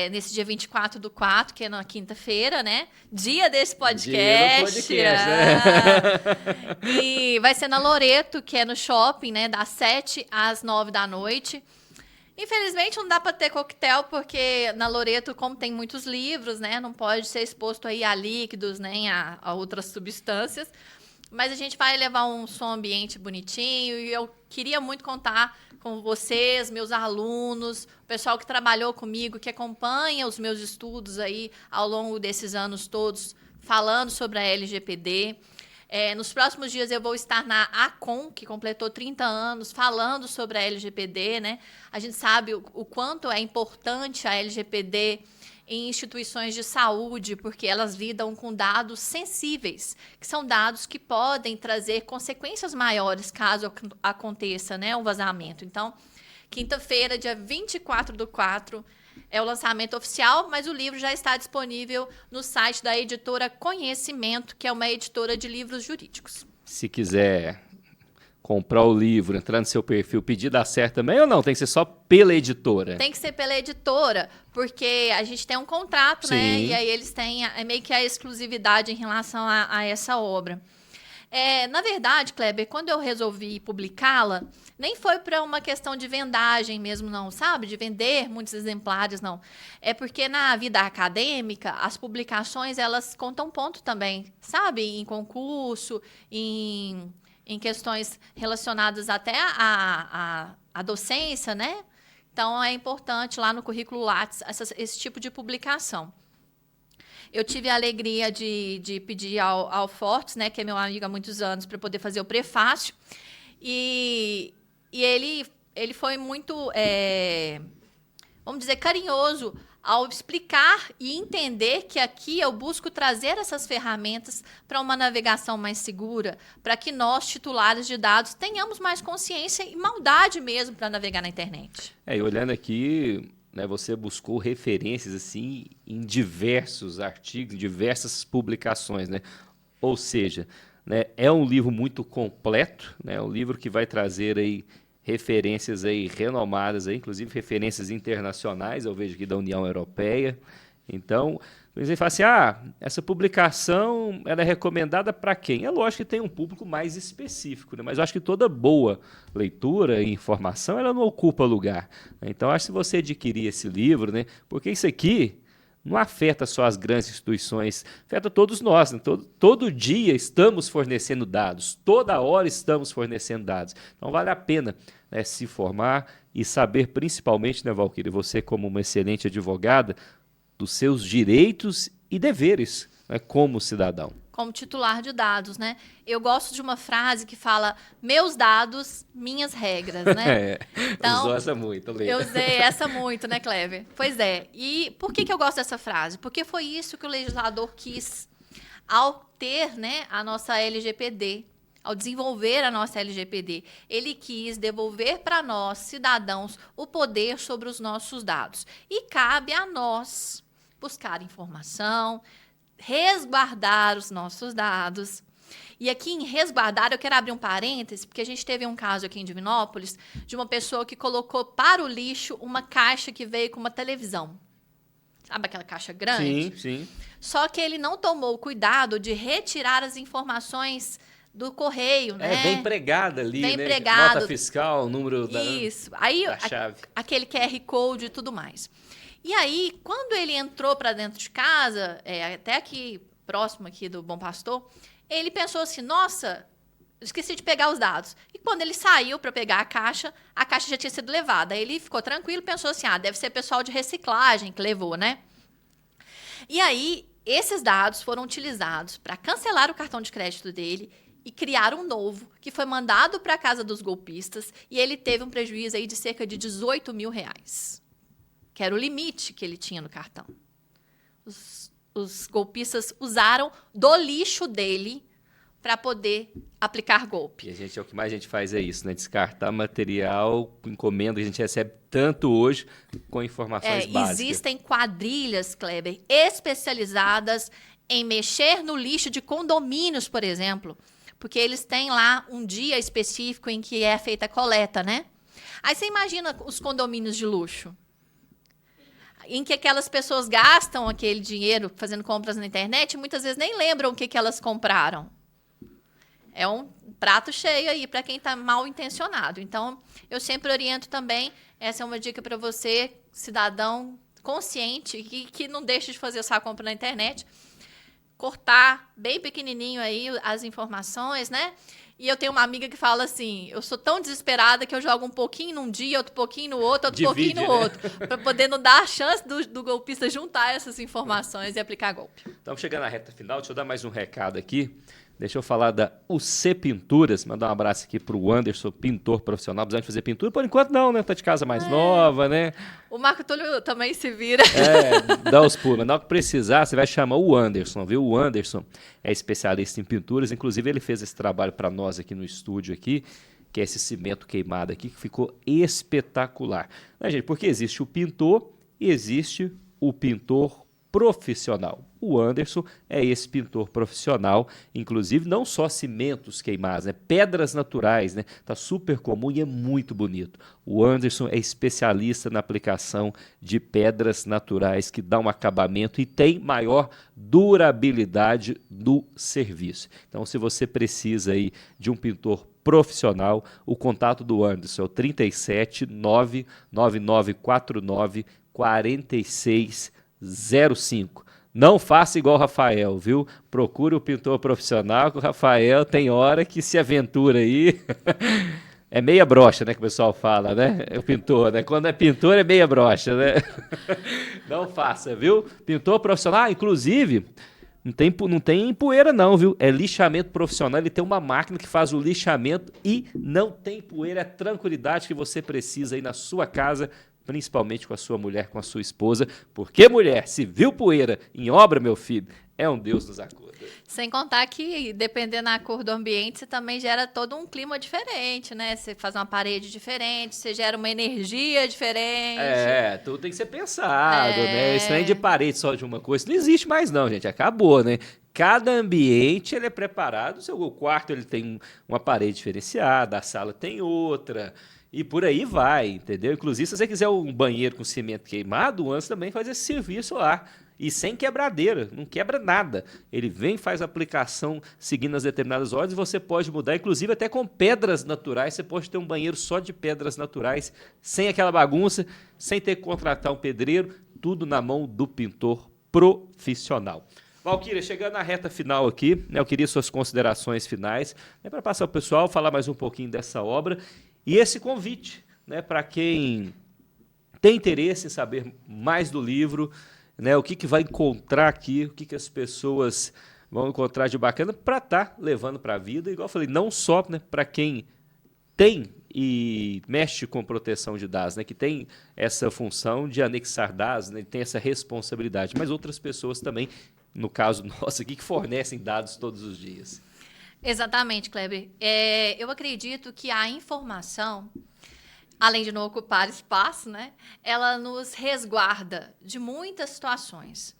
[SPEAKER 3] nesse dia 24/4, que é na quinta-feira, né, dia desse podcast.
[SPEAKER 2] Dia do podcast, né?
[SPEAKER 3] E vai ser na Loreto, que é no shopping, né, das 7 às 9 da noite. Infelizmente não dá para ter coquetel, porque na Loreto, como tem muitos livros, né, não pode ser exposto aí a líquidos, nem a outras substâncias. Mas a gente vai levar um som ambiente bonitinho e eu queria muito contar com vocês, meus alunos, o pessoal que trabalhou comigo, que acompanha os meus estudos aí ao longo desses anos todos, falando sobre a LGPD. Nos próximos dias eu vou estar na ACOM, que completou 30 anos, falando sobre a LGPD, né? A gente sabe o quanto é importante a LGPD em instituições de saúde, porque elas lidam com dados sensíveis, que são dados que podem trazer consequências maiores caso aconteça, né, um vazamento. Então, quinta-feira, dia 24/4, é o lançamento oficial, mas o livro já está disponível no site da editora Conhecimento, que é uma editora de livros jurídicos.
[SPEAKER 2] Se quiser comprar o livro, entrar no seu perfil, pedir dar certo também ou não? Tem que ser só pela editora?
[SPEAKER 3] Tem que ser pela editora, porque a gente tem um contrato,
[SPEAKER 2] Sim.
[SPEAKER 3] né? E aí eles têm meio que a exclusividade em relação a essa obra. Na verdade, Kleber, quando eu resolvi publicá-la, nem foi para uma questão de vendagem mesmo, não, sabe? De vender muitos exemplares, não. É porque na vida acadêmica, as publicações, elas contam ponto também, sabe? Em concurso, em questões relacionadas até à docência, né? Então, é importante lá no currículo Lattes esse tipo de publicação. Eu tive a alegria de pedir ao Fortes, né, que é meu amigo há muitos anos, para poder fazer o prefácio. E ele foi muito, vamos dizer, carinhoso ao explicar e entender que aqui eu busco trazer essas ferramentas para uma navegação mais segura, para que nós, titulares de dados, tenhamos mais consciência e maldade mesmo para navegar na internet.
[SPEAKER 2] E olhando aqui, né, você buscou referências assim em diversos artigos, em diversas publicações, né? Ou seja, né, é um livro muito completo, né? Um livro que vai trazer aí referências aí renomadas, aí, inclusive referências internacionais, eu vejo aqui da União Europeia. Então, você fala assim, essa publicação ela é recomendada para quem? É lógico que tem um público mais específico, né? Mas eu acho que toda boa leitura e informação, ela não ocupa lugar. Então, acho que se você adquirir esse livro, né? Porque isso aqui não afeta só as grandes instituições, afeta todos nós. Né? Todo dia estamos fornecendo dados, toda hora estamos fornecendo dados. Então, vale a pena, né, se formar e saber principalmente, né, Valquíria, você como uma excelente advogada, dos seus direitos e deveres, né, como cidadão.
[SPEAKER 3] Como titular de dados, né? Eu gosto de uma frase que fala, meus dados, minhas regras, né?
[SPEAKER 2] Então, usou essa muito, Lê.
[SPEAKER 3] Eu usei essa muito, né, Kleber? Pois é. E por que eu gosto dessa frase? Porque foi isso que o legislador quis ao ter, né, a nossa LGPD, ao desenvolver a nossa LGPD. Ele quis devolver para nós, cidadãos, o poder sobre os nossos dados. E cabe a nós buscar informação, resguardar os nossos dados. E aqui em resguardar, eu quero abrir um parêntese, porque a gente teve um caso aqui em Divinópolis de uma pessoa que colocou para o lixo uma caixa que veio com uma televisão. Sabe aquela caixa grande?
[SPEAKER 2] Sim, sim.
[SPEAKER 3] Só que ele não tomou o cuidado de retirar as informações do correio, né?
[SPEAKER 2] Bem pregada ali,
[SPEAKER 3] bem
[SPEAKER 2] né?
[SPEAKER 3] pregado.
[SPEAKER 2] Nota fiscal, número
[SPEAKER 3] Isso. Aí,
[SPEAKER 2] da chave.
[SPEAKER 3] Aquele QR Code e tudo mais. E aí, quando ele entrou para dentro de casa, até aqui, próximo aqui do Bom Pastor, ele pensou assim, nossa, esqueci de pegar os dados. E quando ele saiu para pegar a caixa já tinha sido levada. Aí ele ficou tranquilo, pensou assim, deve ser pessoal de reciclagem que levou, né? E aí, esses dados foram utilizados para cancelar o cartão de crédito dele, e criar um novo, que foi mandado para a casa dos golpistas, e ele teve um prejuízo aí de cerca de R$18 mil, que era o limite que ele tinha no cartão. Os golpistas usaram do lixo dele para poder aplicar golpe.
[SPEAKER 2] E o que mais a gente faz é isso, né? Descartar material, encomenda que a gente recebe tanto hoje com informações básicas.
[SPEAKER 3] Existem quadrilhas, Kleber, especializadas em mexer no lixo de condomínios, por exemplo, porque eles têm lá um dia específico em que é feita a coleta, né? Aí você imagina os condomínios de luxo, em que aquelas pessoas gastam aquele dinheiro fazendo compras na internet e muitas vezes nem lembram o que elas compraram. É um prato cheio aí para quem está mal intencionado. Então, eu sempre oriento também, essa é uma dica para você, cidadão consciente, que não deixe de fazer essa compra na internet, cortar bem pequenininho aí as informações, né? E eu tenho uma amiga que fala assim, eu sou tão desesperada que eu jogo um pouquinho num dia, outro pouquinho no outro, outro pouquinho no outro, para poder não dar a chance do golpista juntar essas informações e aplicar golpe.
[SPEAKER 2] Então, chegando na reta final, deixa eu dar mais um recado aqui. Deixa eu falar da UC Pinturas, mandar um abraço aqui para o Anderson, pintor profissional. Precisando de fazer pintura? Por enquanto não, né? Tá de casa mais nova, né?
[SPEAKER 3] O Marco Túlio também se vira.
[SPEAKER 2] Dá os pulos. Mas na hora que precisar, você vai chamar o Anderson, viu? O Anderson é especialista em pinturas. Inclusive, ele fez esse trabalho para nós aqui no estúdio, aqui, que é esse cimento queimado aqui, que ficou espetacular. Né, gente? Porque existe o pintor e existe o pintor profissional. O Anderson é esse pintor profissional, inclusive não só cimentos queimados, né? Pedras naturais, né? Tá super comum e é muito bonito. O Anderson é especialista na aplicação de pedras naturais que dá um acabamento e tem maior durabilidade do serviço. Então, se você precisa aí de um pintor profissional, o contato do Anderson é o 37 99949 4605. Não faça igual o Rafael, viu? Procure o pintor profissional, que o Rafael tem hora que se aventura aí. É meia brocha, né, que o pessoal fala, né? É o pintor, né? Quando é pintor é meia brocha, né? Não faça, viu? Pintor profissional, inclusive, não tem poeira não, viu? É lixamento profissional, ele tem uma máquina que faz o lixamento e não tem poeira, é tranquilidade que você precisa aí na sua casa, principalmente com a sua mulher, com a sua esposa, porque mulher, se viu poeira em obra, meu filho, é um Deus nos acuda.
[SPEAKER 3] Sem contar que, dependendo da cor do ambiente, você também gera todo um clima diferente, né? Você faz uma parede diferente, você gera uma energia diferente.
[SPEAKER 2] Tudo tem que ser pensado, né? Isso não é de parede só de uma coisa, não existe mais não, gente, acabou, né? Cada ambiente ele é preparado, o seu quarto ele tem uma parede diferenciada, a sala tem outra, e por aí vai, entendeu? Inclusive, se você quiser um banheiro com cimento queimado, o Anderson também faz esse serviço lá. E sem quebradeira, não quebra nada. Ele vem, faz a aplicação seguindo as determinadas ordens, você pode mudar, inclusive até com pedras naturais, você pode ter um banheiro só de pedras naturais, sem aquela bagunça, sem ter que contratar um pedreiro, tudo na mão do pintor profissional. Valquíria, chegando na reta final aqui, né, eu queria suas considerações finais, né, para passar para o pessoal, falar mais um pouquinho dessa obra, e esse convite, né, para quem tem interesse em saber mais do livro, né, o que vai encontrar aqui, o que as pessoas vão encontrar de bacana para estar levando para a vida, igual eu falei, não só, né, para quem tem e mexe com proteção de dados, né, que tem essa função de anexar dados, né, tem essa responsabilidade, mas outras pessoas também, no caso nosso aqui, que fornecem dados todos os dias.
[SPEAKER 3] Exatamente, Kleber. Eu acredito que a informação, além de não ocupar espaço, né, ela nos resguarda de muitas situações.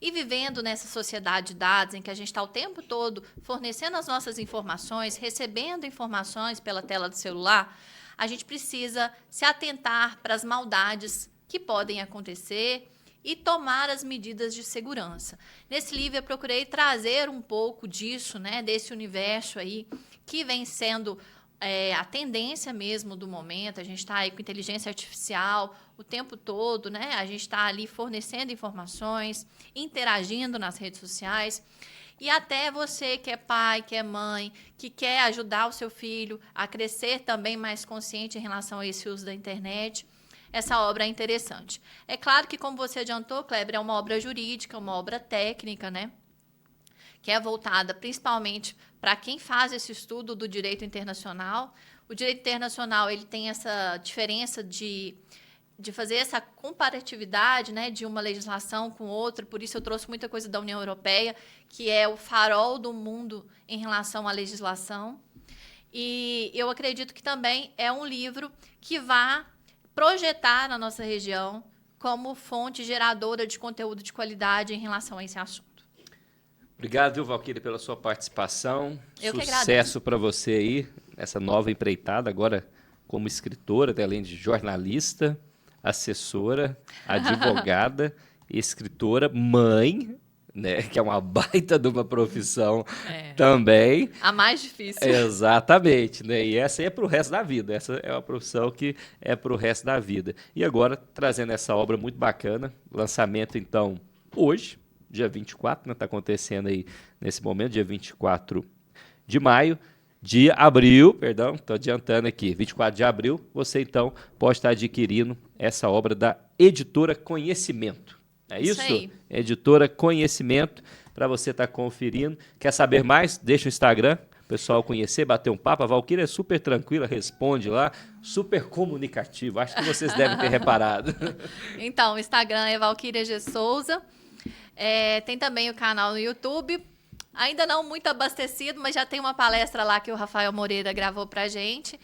[SPEAKER 3] E vivendo nessa sociedade de dados, em que a gente está o tempo todo fornecendo as nossas informações, recebendo informações pela tela do celular, a gente precisa se atentar para as maldades que podem acontecer e tomar as medidas de segurança. Nesse livro eu procurei trazer um pouco disso, né, desse universo aí que vem sendo a tendência mesmo do momento. A gente está aí com inteligência artificial o tempo todo, né? A gente está ali fornecendo informações, interagindo nas redes sociais. E até você que é pai, que é mãe, que quer ajudar o seu filho a crescer também mais consciente em relação a esse uso da internet, essa obra é interessante. É claro que, como você adiantou, Kleber, é uma obra jurídica, uma obra técnica, né? que é voltada principalmente para quem faz esse estudo do direito internacional. O direito internacional ele tem essa diferença de fazer essa comparatividade, né, de uma legislação com outra, por isso eu trouxe muita coisa da União Europeia, que é o farol do mundo em relação à legislação. E eu acredito que também é um livro que vai projetar na nossa região como fonte geradora de conteúdo de qualidade em relação a esse assunto.
[SPEAKER 2] Obrigado, viu, Valquíria, pela sua participação.
[SPEAKER 3] Eu que
[SPEAKER 2] Sucesso
[SPEAKER 3] agradeço.
[SPEAKER 2] para você aí, nessa nova empreitada, agora como escritora, além de jornalista, assessora, advogada, escritora, mãe, né, que é uma baita de uma profissão também.
[SPEAKER 3] A mais difícil.
[SPEAKER 2] Exatamente, né? E essa aí é para o resto da vida, essa é uma profissão que é para o resto da vida. E agora, trazendo essa obra muito bacana, lançamento então hoje, dia 24, né? Está acontecendo aí nesse momento, dia 24 de maio. De abril, perdão, estou adiantando aqui, 24 de abril, você então pode estar adquirindo essa obra da Editora Conhecimento. É isso?
[SPEAKER 3] Isso aí.
[SPEAKER 2] Editora Conhecimento, para você estar conferindo. Quer saber mais? Deixa o Instagram, o pessoal conhecer, bater um papo. A Valquíria é super tranquila, responde lá, super comunicativa. Acho que vocês devem ter reparado.
[SPEAKER 3] Então, o Instagram é Valquíria G. Souza. Tem também o canal no YouTube. Ainda não muito abastecido, mas já tem uma palestra lá que o Rafael Moreira gravou pra gente.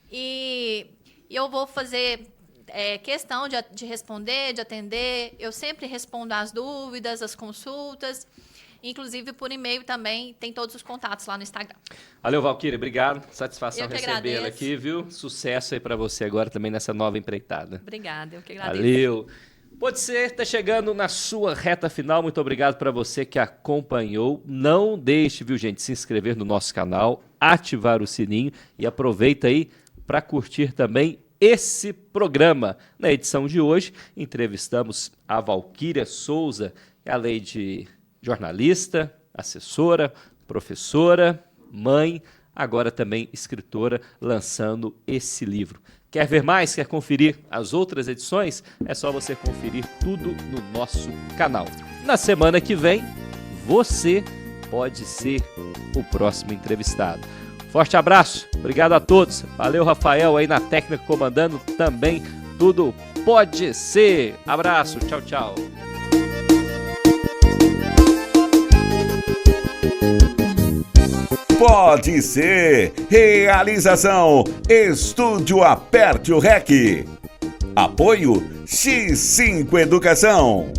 [SPEAKER 3] E eu vou fazer questão de responder, de atender. Eu sempre respondo as dúvidas, as consultas. Inclusive, por e-mail também, tem todos os contatos lá no Instagram.
[SPEAKER 2] Valeu, Valquíria, obrigado. Satisfação
[SPEAKER 3] Eu que
[SPEAKER 2] recebê-la
[SPEAKER 3] agradeço.
[SPEAKER 2] aqui, viu? Sucesso aí para você agora também nessa nova empreitada.
[SPEAKER 3] Obrigada, eu que agradeço.
[SPEAKER 2] Valeu. Pode ser, está chegando na sua reta final. Muito obrigado para você que acompanhou. Não deixe, viu, gente, se inscrever no nosso canal, ativar o sininho e aproveita aí para curtir também esse programa. Na edição de hoje, entrevistamos a Valquíria Souza, além de jornalista, assessora, professora, mãe, agora também escritora, lançando esse livro. Quer ver mais? Quer conferir as outras edições? É só você conferir tudo no nosso canal. Na semana que vem, você pode ser o próximo entrevistado. Forte abraço, obrigado a todos. Valeu, Rafael, aí na técnica comandando também. Tudo pode ser. Abraço, tchau, tchau.
[SPEAKER 1] Pode ser. Realização. Estúdio Aperte o REC. Apoio X5 Educação.